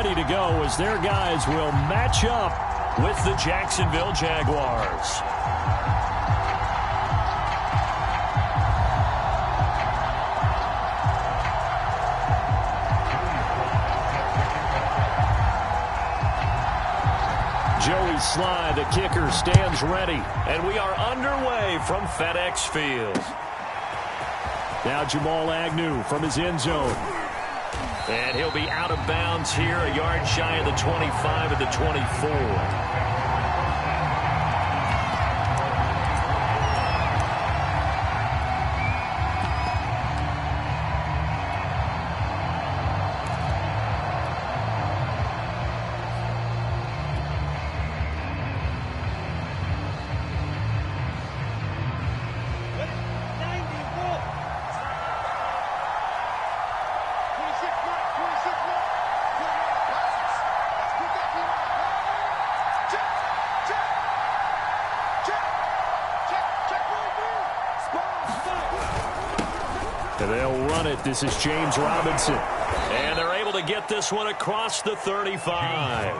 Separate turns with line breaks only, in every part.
ready to go as their guys will match up with the Jacksonville Jaguars. Joey Sly, the kicker, stands ready, and we are underway from FedEx Field. Now Jamal Agnew from his end zone. And he'll be out of bounds here, a yard shy of the 25 of the 24. And they'll run it. This is James Robinson. And they're able to get this one across the 35.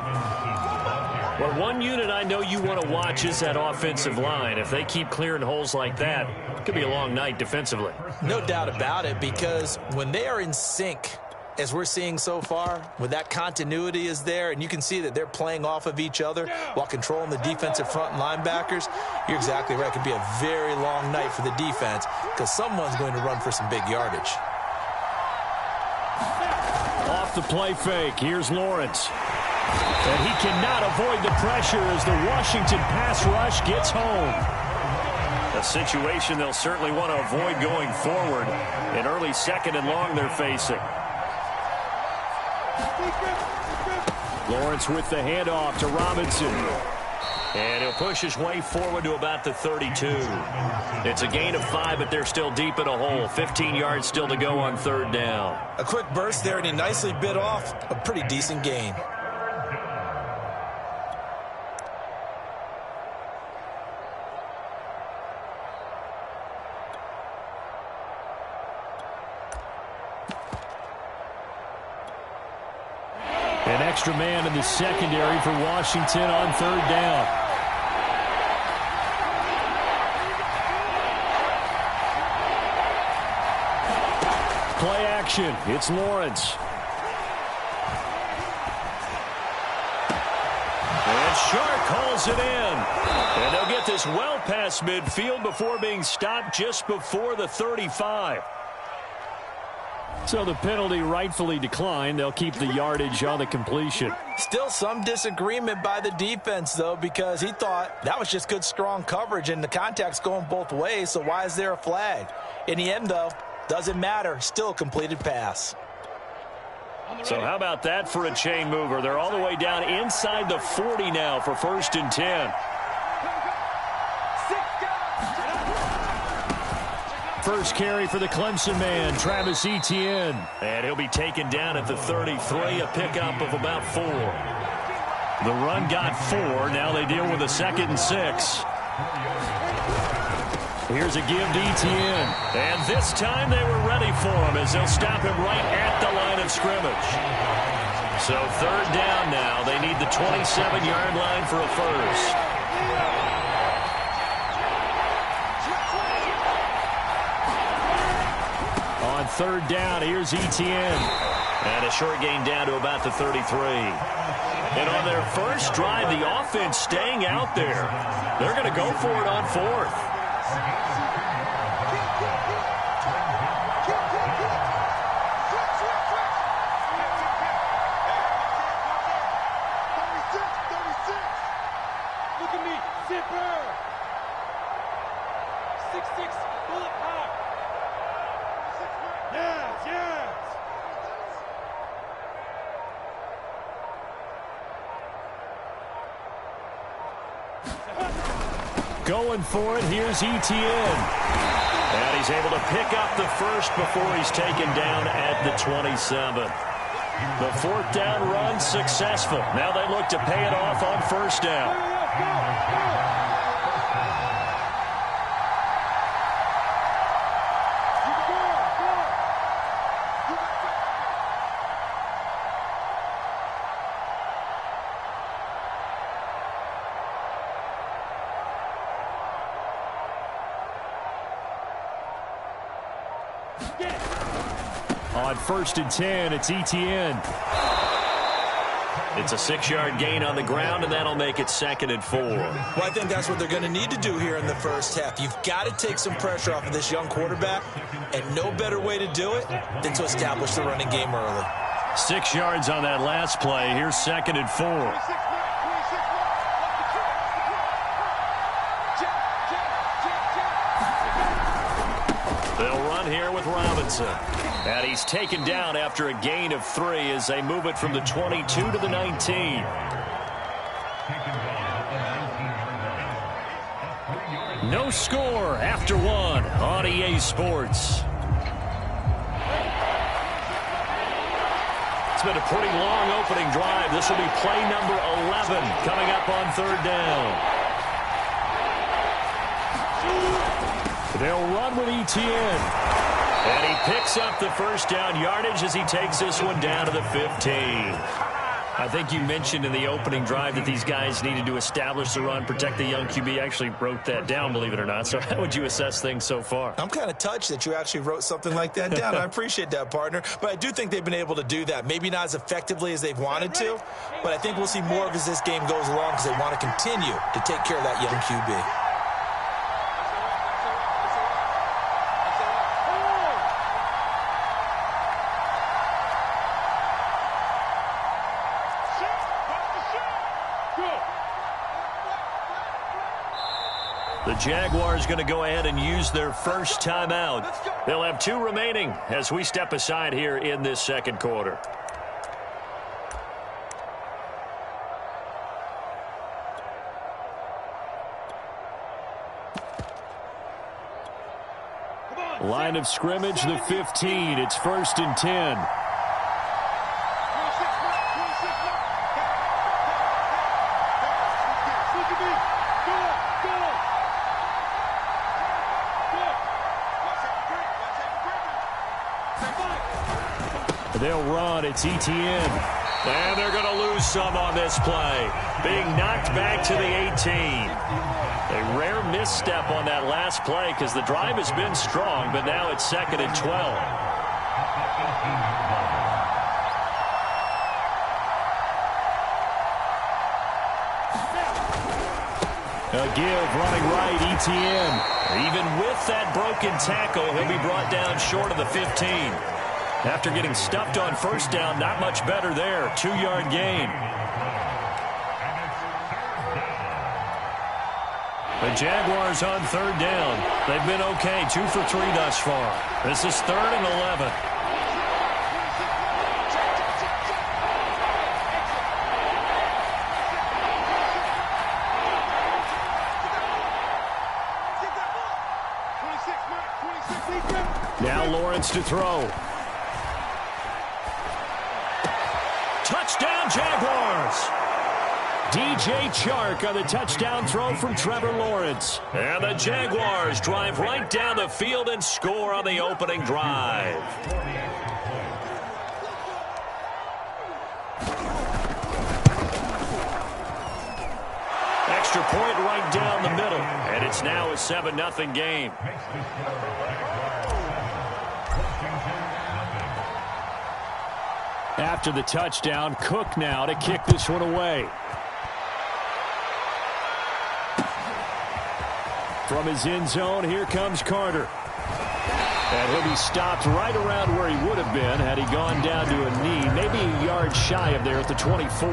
Well, one unit I know you want to watch is that offensive line. If they keep clearing holes like that, it could be a long night defensively.
No doubt about it, because when they are in sync, as we're seeing so far, when that continuity is there and you can see that they're playing off of each other while controlling the defensive front and linebackers, you're exactly right. It could be a very long night for the defense because someone's going to run for some big yardage.
Off the play fake, here's Lawrence. And he cannot avoid the pressure as the Washington pass rush gets home. A situation they'll certainly want to avoid going forward. An early second and long they're facing. Lawrence with the handoff to Robinson. And he'll push his way forward to about the 32. It's a gain of 5, but they're still deep in a hole. 15 yards still to go on third down.
A quick burst there, and he nicely bit off a pretty decent gain.
An extra man in the secondary for Washington on third down. Play action. It's Lawrence. And Shark calls it in. And they'll get this well past midfield before being stopped just before the 35. So the penalty rightfully declined. They'll keep the yardage on the completion.
Still some disagreement by the defense, though, because he thought that was just good, strong coverage, and the contact's going both ways, so why is there a flag? In the end, though, doesn't matter. Still a completed pass.
So how about that for a chain mover? They're all the way down inside the 40 now for 1st and 10. First carry for the Clemson man, Travis Etienne. And he'll be taken down at the 33, a pickup of about 4. The run got 4. Now they deal with a 2nd and 6. Here's a give to Etienne. And this time they were ready for him as they'll stop him right at the line of scrimmage. So third down now. They need the 27-yard line for a first. On third down, here's Etienne. And a short gain down to about the 33. And on their first drive, the offense staying out there. They're going to go for it on 4th.
Look at me, zipper. 6'6", bullet pop. Yes, yes.
Going for it, here's Etienne. And he's able to pick up the first before he's taken down at the 27. The 4th down run successful. Now they look to pay it off on 1st down. On 1st and 10, it's Etienne. It's a 6-yard gain on the ground, and that'll make it 2nd and 4.
Well, I think that's what they're going to need to do here in the first half. You've got to take some pressure off of this young quarterback, and no better way to do it than to establish the running game early.
6 yards on that last play. Here's 2nd and 4. They'll run here with Robinson. And he's taken down after a gain of 3 as they move it from the 22 to the 19. No score after 1 on EA Sports. It's been a pretty long opening drive. This will be play number 11 coming up on 3rd down. They'll run with Etienne. And he picks up the first down yardage as he takes this one down to the 15. I think you mentioned in the opening drive that these guys needed to establish the run, protect the young QB. Actually wrote that down, believe it or not. So how would you assess things so far?
I'm kind of touched that you actually wrote something like that down. I appreciate that, partner. But I do think they've been able to do that. Maybe not as effectively as they've wanted to, but I think we'll see more of as this game goes along because they want to continue to take care of that young QB.
The Jaguars going to go ahead and use their first timeout. They'll have 2 remaining as we step aside here in this 2nd quarter. Line of scrimmage, the 15. It's 1st and 10. They'll run. It's Etienne. And they're going to lose some on this play. Being knocked back to the 18. A rare misstep on that last play because the drive has been strong, but now it's 2nd and 12. A give running right, Etienne. Even with that broken tackle, he'll be brought down short of the 15. After getting stuffed on 1st down, not much better there. 2-yard gain. The Jaguars on 3rd down. They've been okay, 2 for 3 thus far. This is 3rd and 11. Now Lawrence to throw. Touchdown, Jaguars! DJ Chark on the touchdown throw from Trevor Lawrence. And the Jaguars drive right down the field and score on the opening drive. Extra point right down the middle. And it's now a 7-0 game. After the touchdown, Cook now to kick this one away. From his end zone, here comes Carter. And he'll be stopped right around where he would have been had he gone down to a knee, maybe a yard shy of there at the 24.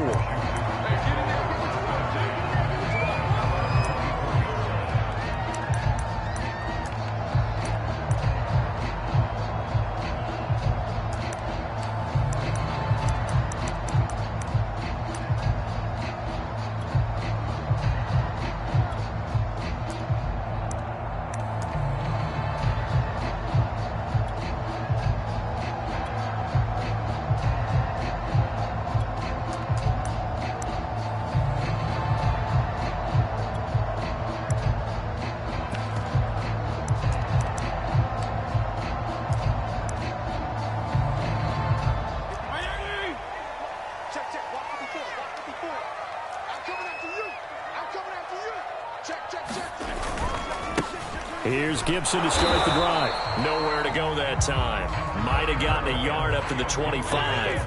Here's Gibson to start the drive. Nowhere to go that time. Might have gotten a yard up to the 25.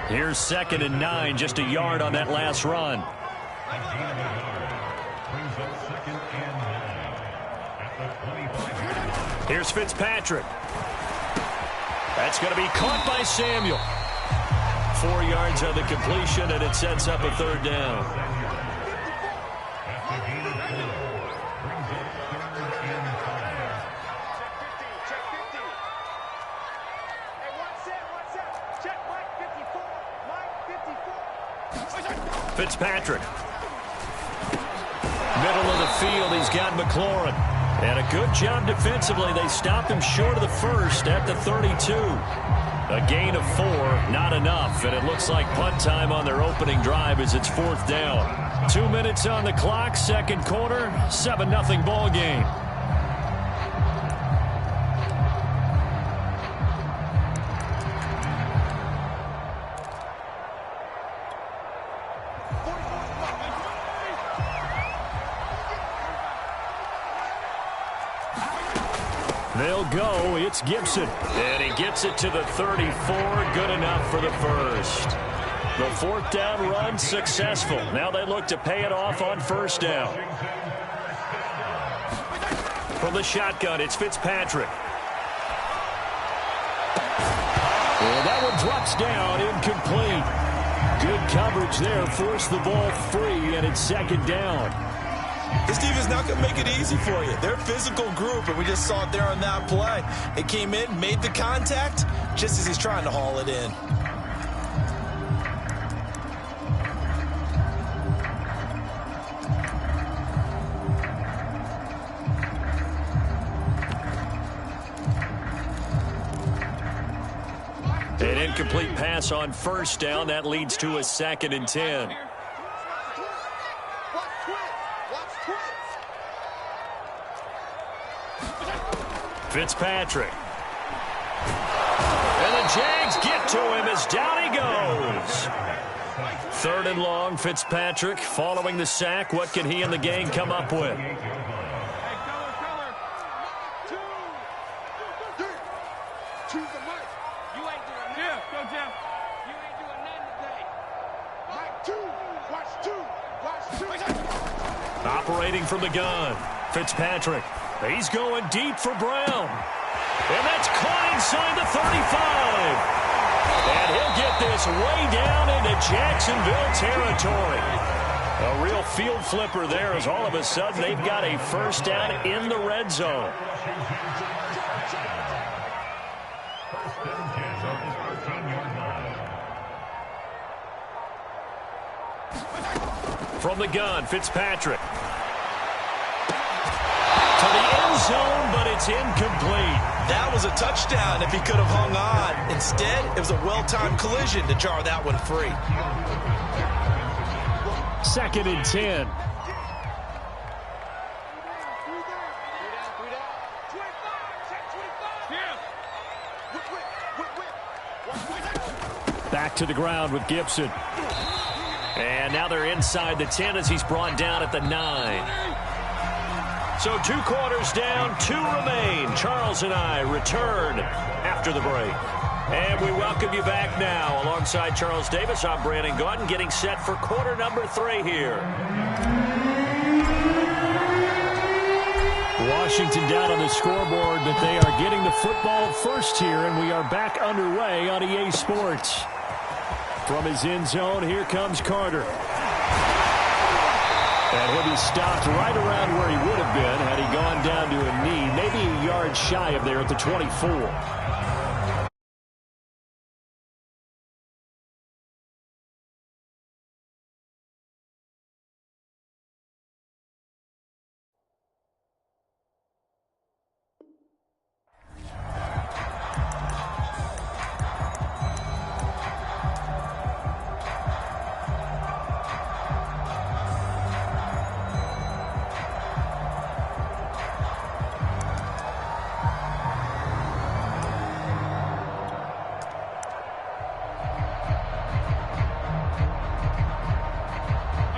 Here's 2nd and 9, just a yard on that last run. Here's Fitzpatrick. That's going to be caught by Samuel. 4 yards on the completion, and it sets up a 3rd down. Fitzpatrick. Middle of the field, he's got McLaurin. And a good job defensively. They stopped him short of the first at the 32. A gain of 4, not enough. And it looks like punt time on their opening drive as it's 4th down. 2 minutes on the clock, 2nd quarter, 7-0 ball game. They'll go. It's Gibson. And he gets it to the 34. Good enough for the first. The 4th down run successful. Now they look to pay it off on 1st down. From the shotgun, it's Fitzpatrick. And that one drops down, incomplete. Good coverage there. Forced the ball free, and it's 2nd down.
This defense is not going to make it easy for you. They're a physical group, and we just saw it there on that play. It came in, made the contact, just as he's trying to haul it in.
An incomplete pass on 1st down. That leads to a 2nd and 10. Fitzpatrick. And the Jags get to him as down he goes. 3rd and long, Fitzpatrick following the sack. What can he and the gang come up with? Operating from the gun, Fitzpatrick. He's going deep for Brown. And that's caught inside the 35. And he'll get this way down into Jacksonville territory. A real field flipper there as all of a sudden they've got a 1st down in the red zone. From the gun, Fitzpatrick. To the end zone, but it's incomplete.
That was a touchdown if he could have hung on. Instead, it was a well-timed collision to jar that one free.
2nd and 10. Back to the ground with Gibson. And now they're inside the 10 as he's brought down at the 9. So 2 quarters down, 2 remain. Charles and I return after the break. And we welcome you back now. Alongside Charles Davis, I'm Brandon Gaudin, getting set for quarter number 3 here. Washington down on the scoreboard, but they are getting the football first here, and we are back underway on EA Sports. From his end zone, here comes Carter. And he'll be stopped right around where he would have been had he gone down to a knee, maybe a yard shy of there at the 24.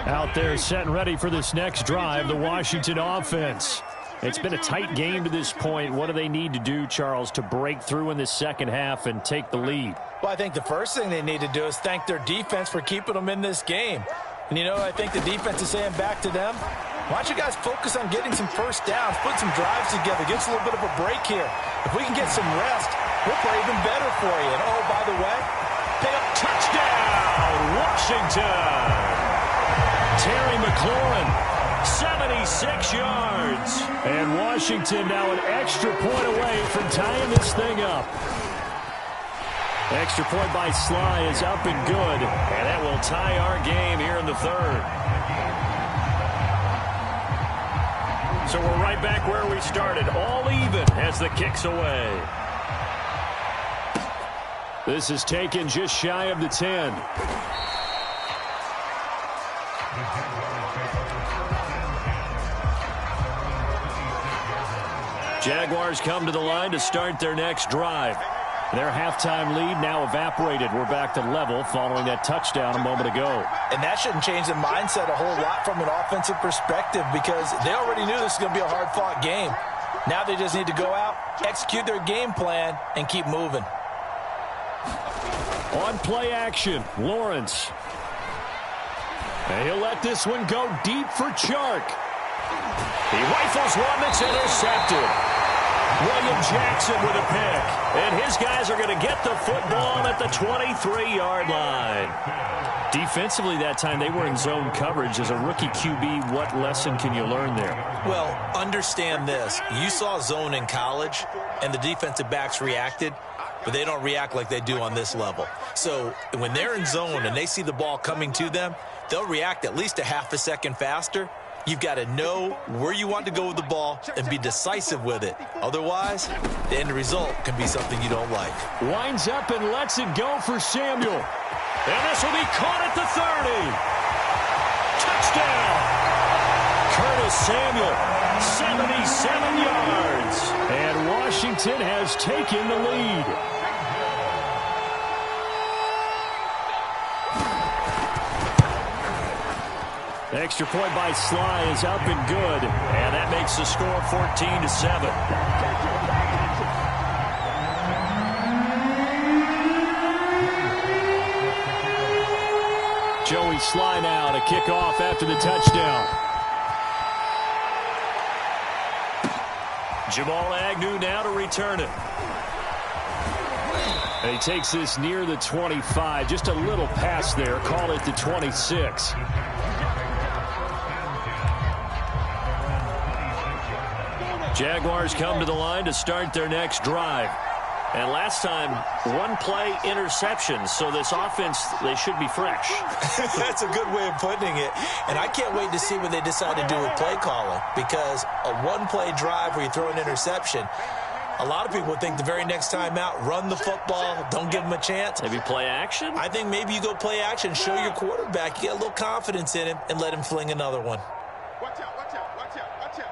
Out there set and ready for this next drive, the Washington offense. It's been a tight game to this point. What do they need to do, Charles, to break through in the second half and take the lead?
Well, I think the first thing they need to do is thank their defense for keeping them in this game. And, I think the defense is saying back to them, why don't you guys focus on getting some first downs, put some drives together, get us a little bit of a break here. If we can get some rest, we'll play even better for you. And, oh, by the way,
touchdown, Washington. Terry McLaurin, 76 yards. And Washington now an extra point away from tying this thing up. Extra point by Sly is up and good. And that will tie our game here in the third. So we're right back where we started. All even as the kick's away. This is taken just shy of the 10. Jaguars come to the line to start their next drive. Their halftime lead now evaporated. We're back to level following that touchdown a moment ago.
And that shouldn't change the mindset a whole lot from an offensive perspective because they already knew this was going to be a hard-fought game. Now they just need to go out, execute their game plan, and keep moving.
On play action, Lawrence. And he'll let this one go deep for Chark. He rifles one that's intercepted. William Jackson with a pick. And his guys are going to get the football at the 23-yard line. Defensively that time, they were in zone coverage. As a rookie QB, what lesson can you learn there?
Well, understand this. You saw zone in college, and the defensive backs reacted, but they don't react like they do on this level. So when they're in zone and they see the ball coming to them, they'll react at least a half a second faster. You've got to know where you want to go with the ball and be decisive with it. Otherwise, the end result can be something you don't like.
Winds up and lets it go for Samuel. And this will be caught at the 30. Touchdown! Curtis Samuel, 77 yards. And Washington has taken the lead. Extra point by Sly is up and good. And that makes the score 14-7. Joey Sly now to kick off after the touchdown. Jamal Agnew now to return it. And he takes this near the 25. Just a little pass there. Call it the 26. Jaguars come to the line to start their next drive. And last time, one play interception. So this offense, they should be fresh.
That's a good way of putting it. And I can't wait to see what they decide to do with play calling. Because a one-play drive where you throw an interception, a lot of people think the very next time out, run the football, don't give them a chance.
Maybe play action?
I think maybe you go play action, show your quarterback, you get a little confidence in him, and let him fling another one.
Watch out, watch out, watch out, watch out.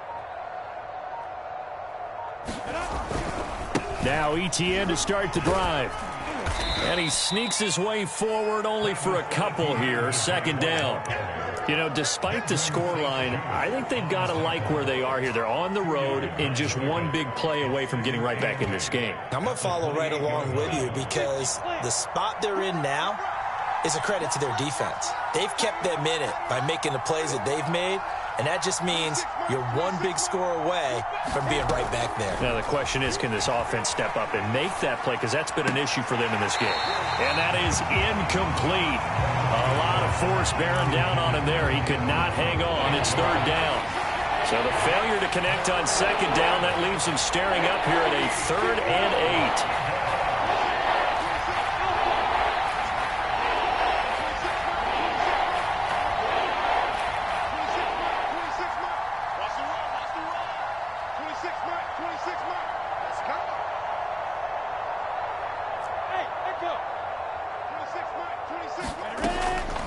Now ETN to start the drive. And he sneaks his way forward only for a couple here. Second down. You know, despite the scoreline, I think they've got to like where they are here. They're on the road and just one big play away from getting right back in this game.
I'm going to follow right along with you because the spot they're in now is a credit to their defense. They've kept them in it by making the plays that they've made, and that just means you're one big score away from being right back there.
Now the question is, can this offense step up and make that play? Because that's been an issue for them in this game. And that is incomplete. A lot of force bearing down on him there. He could not hang on. It's third down. So the failure to connect on second down, that leaves him staring up here at a 3rd and 8.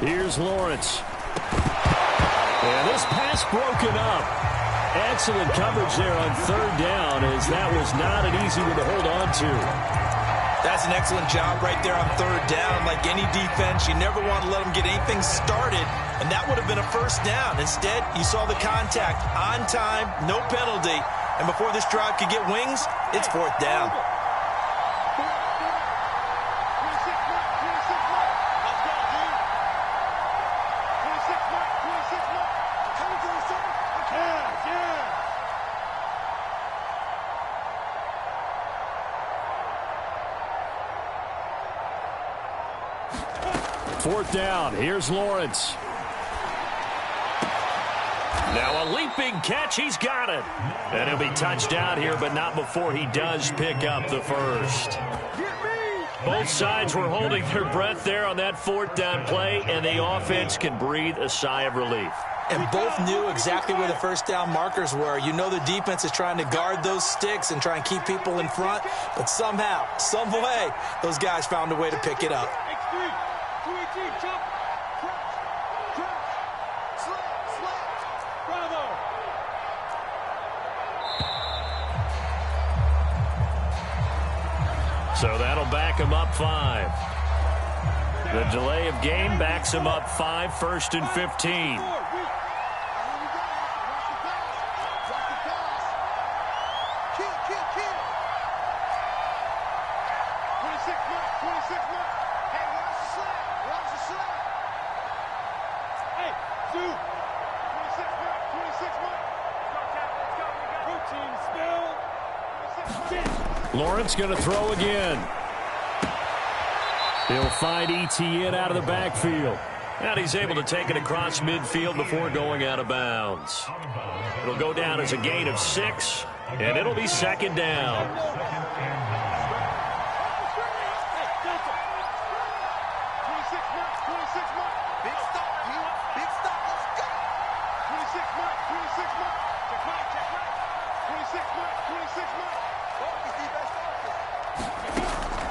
Here's Lawrence. And this pass broken up. Excellent coverage there on 3rd down, as that was not an easy one to hold on to.
That's an excellent job right there on third down. Like any defense, you never want to let them get anything started, and that would have been a first down. Instead, you saw the contact on time, no penalty, and before this drive could get wings, it's fourth down.
Fourth down. Here's Lawrence. Now a leaping catch. He's got it. And he'll be touchdown here, but not before he does pick up the first. Both sides were holding their breath there on that fourth down play, and the offense can breathe a sigh of relief.
And both knew exactly where the first down markers were. You know the defense is trying to guard those sticks and try and keep people in front, but somehow, some way, those guys found a way to pick it up.
So that'll back him up 5. The delay of game backs him up 5, 1st and 15. Lawrence going to throw again. He'll find Etienne out of the backfield. And he's able to take it across midfield before going out of bounds. It'll go down as a gain of 6, and it'll be second down.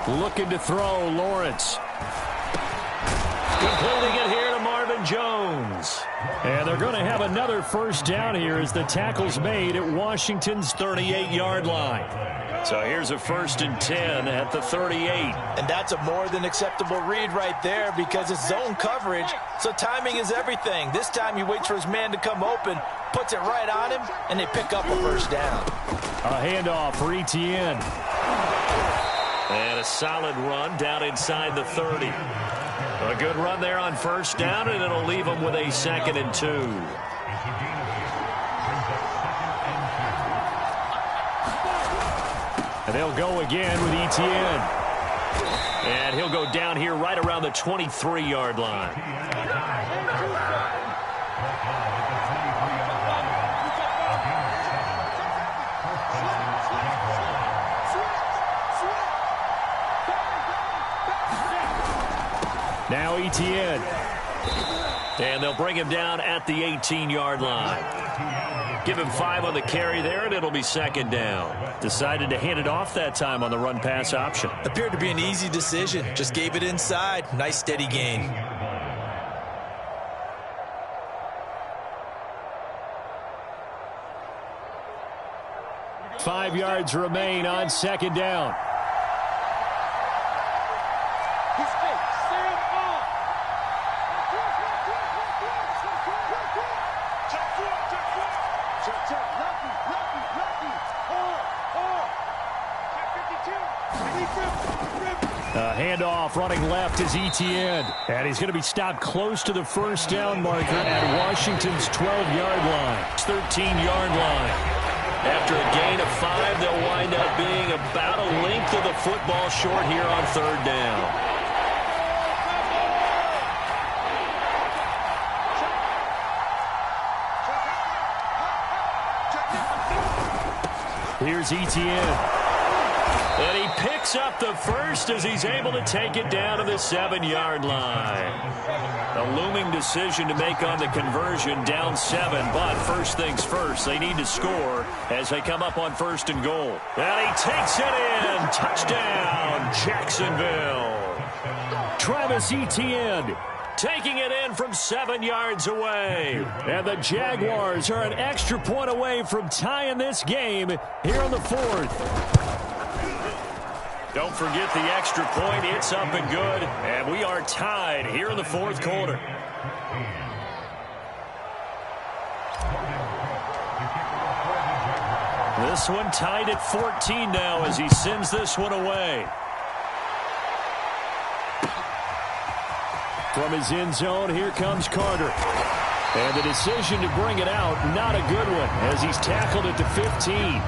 Looking to throw, Lawrence. Completing it here to Marvin Jones. And they're going to have another first down here as the tackle's made at Washington's 38-yard line. So here's a 1st and 10 at the 38.
And that's a more than acceptable read right there because it's zone coverage, so timing is everything. This time he waits for his man to come open, puts it right on him, and they pick up a first down.
A handoff for Etienne. And a solid run down inside the 30. A good run there on first down, and it'll leave them with a 2nd and 2. And they'll go again with Etienne. And he'll go down here right around the 23-yard line. Now Etienne. And they'll bring him down at the 18-yard line. Give him 5 on the carry there, and it'll be second down. Decided to hand it off that time on the run-pass option.
Appeared to be an easy decision. Just gave it inside. Nice steady gain.
Five yards remain on second down. Handoff running left is Etienne. And he's going to be stopped close to the first down marker at Washington's 12-yard line. 13-yard line. After a gain of 5, they'll wind up being about a length of the football short here on third down. Here's Etienne. And he picks up the first as he's able to take it down to the 7-yard line. A looming decision to make on the conversion, down 7. But first things first, they need to score as they come up on 1st and goal. And he takes it in. Touchdown, Jacksonville. Travis Etienne taking it in from 7 yards away. And the Jaguars are an extra point away from tying this game here in the 4th. Don't forget the extra point. It's up and good. And we are tied here in the fourth quarter. This one tied at 14 now as he sends this one away. From his end zone, here comes Carter. And the decision to bring it out, not a good one, as he's tackled at the 15.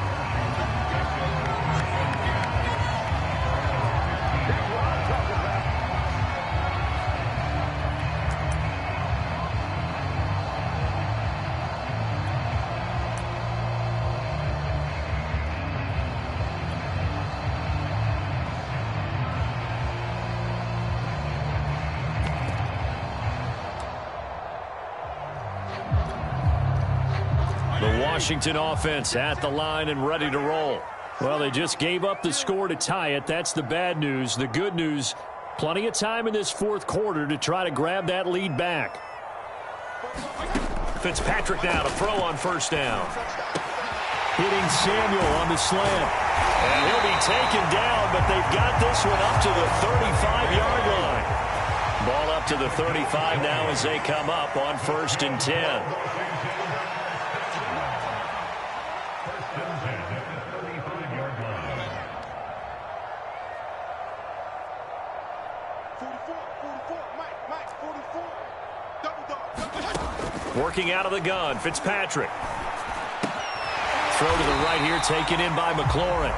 Washington offense at the line and ready to roll. Well, they just gave up the score to tie it. That's the bad news. The good news, plenty of time in this fourth quarter to try to grab that lead back. Fitzpatrick now to throw on first down. Hitting Samuel on the slant. And he'll be taken down, but they've got this one up to the 35-yard line. Ball up to the 35 now as they come up on 1st and 10. Working out of the gun, Fitzpatrick. Throw to the right here, taken in by McLaurin.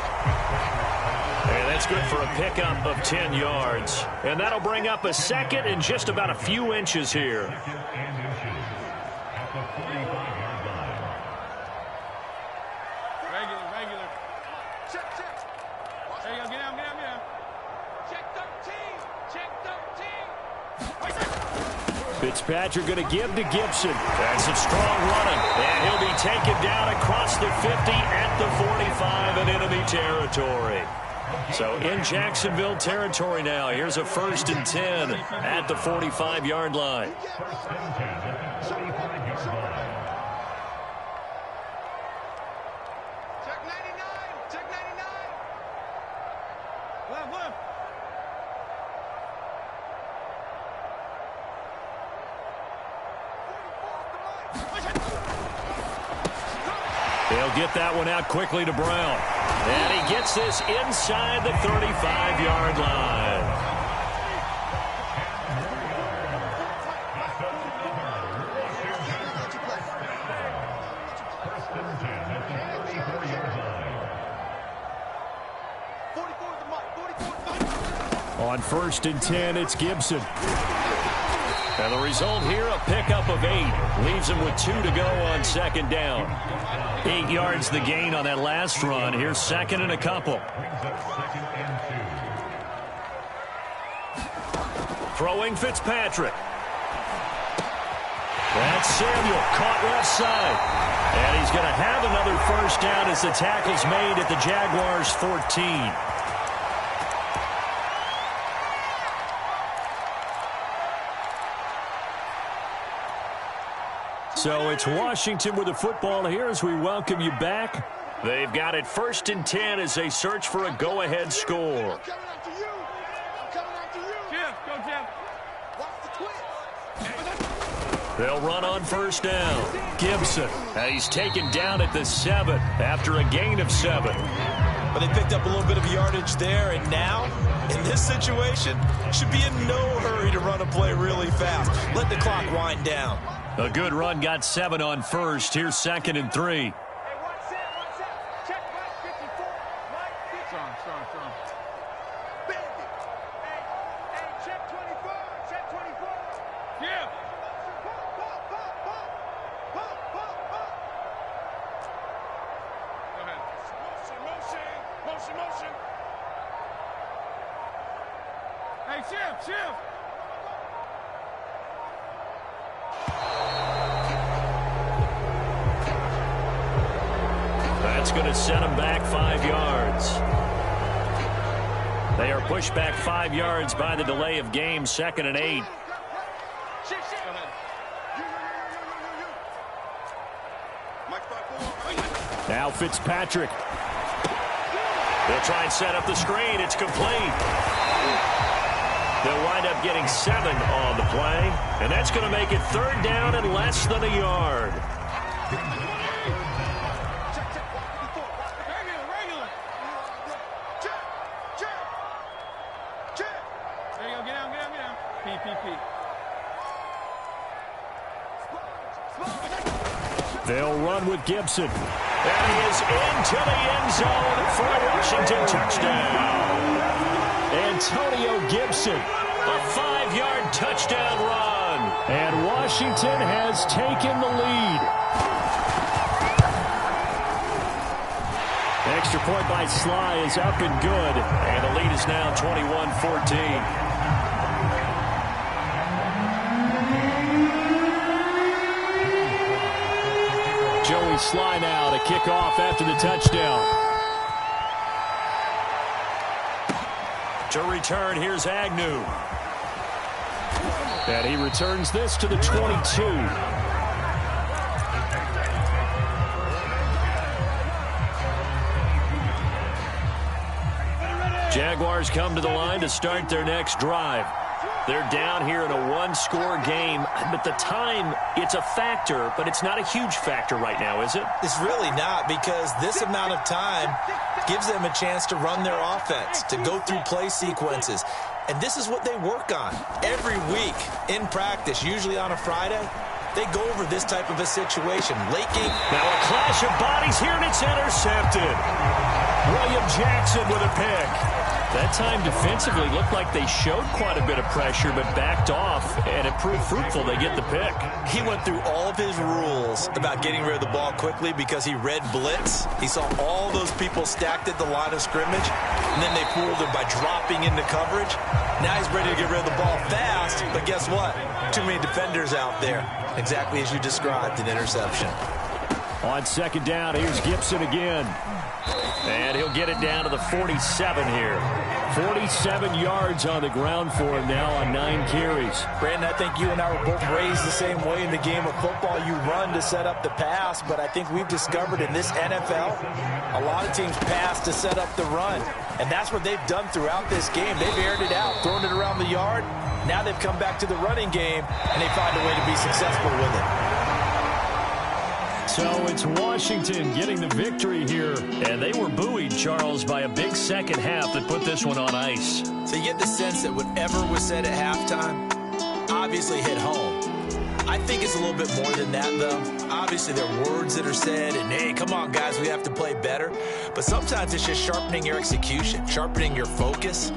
And that's good for a pickup of 10 yards. And that'll bring up a second and just about a few inches here.
Regular. Check. There you go, get down. Check 13.
Fitzpatrick going to give to Gibson. That's some strong running. And he'll be taken down across the 50 at the 45 in enemy territory. So in Jacksonville territory now. Here's a 1st and 10 at the 45-yard line.
Check 99. Left.
They'll get that one out quickly to Brown. And he gets this inside the 35-yard line. On 1st and 10, it's Gibson. And the result here, a pickup of 8. Leaves him with 2 to go on 2nd down. 8 yards the gain on that last run. Here's 2nd and a couple. Throwing Fitzpatrick. That's Samuel, caught left side. And he's going to have another 1st down as the tackle's made at the Jaguars' 14. So it's Washington with the football here as we welcome you back. They've got it 1st and 10 as they search for a go-ahead score. They'll run on 1st down. Gibson. He's taken down at the 7 after a gain of 7.
But they picked up a little bit of yardage there, and now, in this situation, should be in no hurry to run a play really fast. Let the clock wind down.
A good run, got 7 on 1st. Here's 2nd and 3.
Check Mike 54. Strong. Hey, check 24. Yeah. Go ahead. Motion. Hey, shift.
That's going to set them back 5 yards. They are pushed back 5 yards by the delay of game. 2nd and 8. Now Fitzpatrick. They'll try and set up the screen. It's complete. They'll wind up getting 7 on the play, and that's going to make it 3rd down and less than a yard. They'll run with Gibson. And he is into the end zone for a Washington touchdown. Antonio Gibson, a 5-yard touchdown run. And Washington has taken the lead. Extra point by Sly is up and good. And the lead is now 21-14. Joey Sly now to kick off after the touchdown. To return, here's Agnew. And he returns this to the 22. Jaguars come to the line to start their next drive. They're down here in a 1-score game, but the time, it's a factor, but it's not a huge factor right now, is it?
It's really not, because this amount of time gives them a chance to run their offense, to go through play sequences. And this is what they work on every week in practice, usually on a Friday. They go over this type of a situation. Late game.
Now a clash of bodies here, and it's intercepted. William Jackson with a pick. That time defensively looked like they showed quite a bit of pressure, but backed off, and it proved fruitful. They get the pick.
He went through all of his rules about getting rid of the ball quickly because he read blitz. He saw all those people stacked at the line of scrimmage, and then they fooled him by dropping into coverage. Now he's ready to get rid of the ball fast, but guess what? Too many defenders out there. Exactly as you described, an interception.
On 2nd down, here's Gibson again. And he'll get it down to the 47 here. 47 yards on the ground for him now on 9 carries.
Brandon, I think you and I were both raised the same way in the game of football. You run to set up the pass, but I think we've discovered in this NFL, a lot of teams pass to set up the run. And that's what they've done throughout this game. They've aired it out, thrown it around the yard. Now they've come back to the running game, and they find a way to be successful with it.
So it's Washington getting the victory here. And they were buoyed, Charles, by a big second half that put this one on ice.
So you get the sense that whatever was said at halftime obviously hit home. I think it's a little bit more than that, though. Obviously, there are words that are said, and, hey, come on, guys, we have to play better. But sometimes it's just sharpening your execution, sharpening your focus.